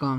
.com،